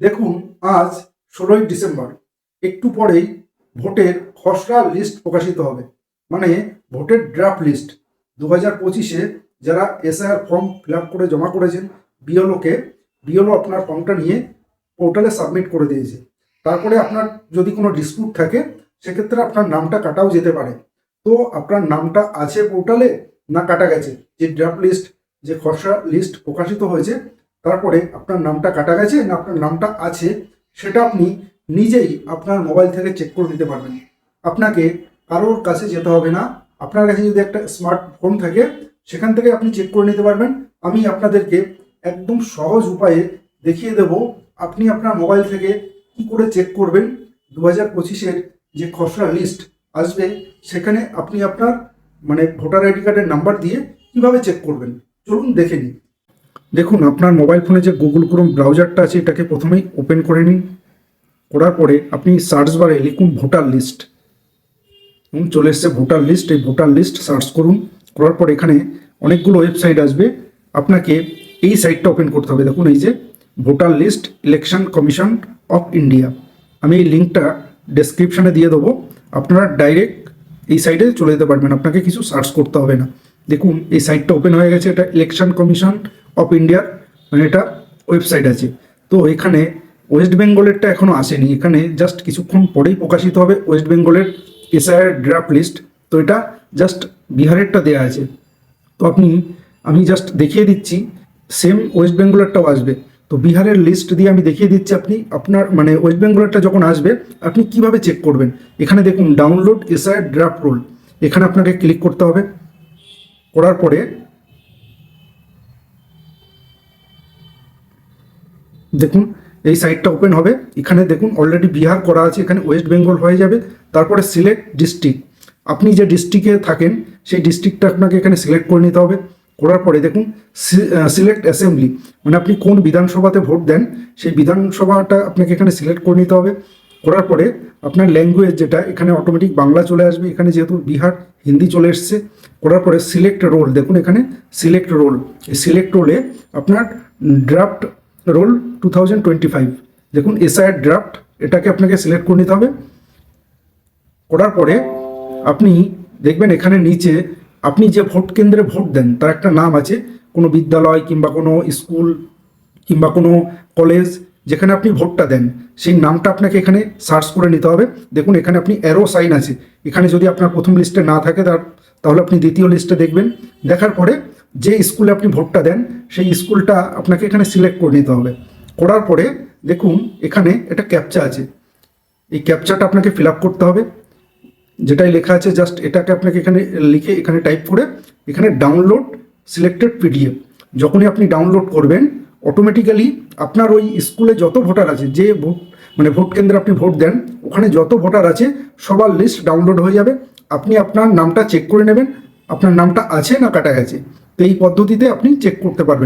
দেখুন, আজ 16ই ডিসেম্বর। একটু পরেই ভোটের খসড়া লিস্ট প্রকাশিত হবে, মানে ভোটের ড্রাফট লিস্ট। 2025-এ যারা এসআইআর ফর্ম ফিল আপ করে জমা করেছেন বিএলওকে, বিএলও আপনার ফর্মটা নিয়ে পোর্টালে সাবমিট করে দিয়েছে। তারপরে আপনার যদি কোনো ডিসপিউট থাকে, সেক্ষেত্রে আপনার নামটা কাটাও যেতে পারে। তো আপনার নামটা আছে পোর্টালে না কাটা গেছে? যে ড্রাফট লিস্ট, যে খসড়া লিস্ট প্রকাশিত হয়েছে, তারপরে আপনার নামটা কাটা গেছে না আপনার নামটা আছে, সেটা আপনি নিজেই আপনার মোবাইল থেকে চেক করে নিতে পারবেন। আপনাকে কারোর কাছে যেতে হবে না। আপনার কাছে যদি একটা স্মার্টফোন থাকে, সেখান থেকে আপনি চেক করে নিতে পারবেন। আমি আপনাদেরকে একদম সহজ উপায়ে দেখিয়ে দেব আপনি আপনার মোবাইল থেকে কি করে চেক করবেন। 2025-এর যে খসড়া লিস্ট আসবে, সেখানে আপনি আপনার ভোটার আইডি কার্ডের নাম্বার দিয়ে কিভাবে চেক করবেন, চলুন দেখে নিন। দেখুন, আপনার মোবাইল ফোনে যে গুগল ক্রোম ব্রাউজারটা আছে, এটাকে প্রথমেই ওপেন করে নিন। করার পরে আপনি সার্চ বারে লিখুন ভোটার লিস্ট, এবং চলে এসছে ভোটার লিস্ট। এই ভোটার লিস্ট সার্চ করুন। করার পর এখানে অনেকগুলো ওয়েবসাইট আসবে, আপনাকে এই সাইটটা ওপেন করতে হবে। দেখুন, এই যে voter list election commission of India. আমি এই লিঙ্কটা ডেসক্রিপশানে দিয়ে দেবো, আপনারা ডাইরেক্ট এই সাইটে চলে যেতে পারবেন, আপনাকে কিছু সার্চ করতে হবে না। দেখুন, এই সাইটটা ওপেন হয়ে গেছে। এটা ইলেকশন কমিশন অফ ইন্ডিয়ার এটা ওয়েবসাইট আছে। তো এখানে ওয়েস্ট বেঙ্গলেরটা এখনও আসেনি, এখানে জাস্ট কিছুক্ষণ পরেই প্রকাশিত হবে ওয়েস্ট বেঙ্গলের এসআইআর ড্রাফট লিস্ট। তো এটা জাস্ট বিহারেরটা দেওয়া আছে। তো আমি জাস্ট দেখিয়ে দিচ্ছি, সেম ওয়েস্ট বেঙ্গলেরটাও আসবে। তো বিহারের লিস্ট দিয়ে আমি দেখিয়ে দিচ্ছি আপনার ওয়েস্ট বেঙ্গলেরটা যখন আসবে আপনি কিভাবে চেক করবেন। এখানে দেখুন ডাউনলোড এসআইআর ড্রাফট রোল, এখানে আপনাকে ক্লিক করতে হবে। করার পরে দেখুন এই সাইটটা ওপেন হবে। এখানে দেখুন অলরেডি বিহার করা আছে, এখানে ওয়েস্ট বেঙ্গল হয়ে যাবে। তারপরে সিলেক্ট ডিস্ট্রিক্ট, আপনি যে ডিস্ট্রিক্টে থাকেন সেই ডিস্ট্রিক্টটা আপনাকে এখানে সিলেক্ট করে নিতে হবে। করার পরে দেখুন সিলেক্ট অ্যাসেম্বলি, আপনি কোন বিধানসভাতে ভোট দেন সেই বিধানসভাটা আপনাকে এখানে সিলেক্ট করে নিতে হবে। করার পরে আপনার ল্যাঙ্গুয়েজ যেটা, এখানে অটোমেটিক বাংলা চলে আসবে, এখানে যেহেতু বিহার হিন্দি চলে এসছে। করার পরে সিলেক্ট রোল, দেখুন এখানে সিলেক্ট রোল, এই সিলেক্ট রোলে আপনার ড্রাফট রোল 2025, দেখুন এসআইআর ড্রাফট, এটাকে আপনাকে সিলেক্ট করে নিতে হবে। করার পরে আপনি দেখবেন এখানে নিচে আপনি যে ভোট কেন্দ্রে ভোট দেন তার একটা নাম আছে, কোনো বিদ্যালয় কিংবা কোনো স্কুল কিংবা কোনো কলেজ যেখানে আপনি ভোটটা দেন, সেই নামটা আপনাকে এখানে সার্চ করে নিতে হবে। দেখুন এখানে আপনি অ্যারো সাইন আছে, এখানে যদি আপনার প্রথম লিস্টে না থাকে তাহলে আপনি দ্বিতীয় লিস্টে দেখবেন। দেখার পরে যে স্কুলে আপনি ভোটটা দেন সেই স্কুলটা আপনাকে এখানে সিলেক্ট করে নিতে হবে। করার পরে দেখুন এখানে একটা ক্যাপচা আছে, এই ক্যাপচাটা আপনাকে ফিল আপ করতে হবে। যেটাই লেখা আছে জাস্ট এটাকে আপনাকে এখানে লিখে এখানে টাইপ করে এখানে ডাউনলোড সিলেক্টেড পিডিএফ, যখনই আপনি ডাউনলোড করবেন অটোমেটিক্যালি আপনার ওই স্কুলে যত ভোটার আছে, যে ভোট কেন্দ্রে আপনি ভোট দেন ওখানে যত ভোটার আছে সবার লিস্ট ডাউনলোড হয়ে যাবে। আপনি আপনার নামটা চেক করে নেবেন, আপনার নামটা আছে না কাটা গেছে। তো এই পদ্ধতিতে আপনি চেক করতে পারবেন।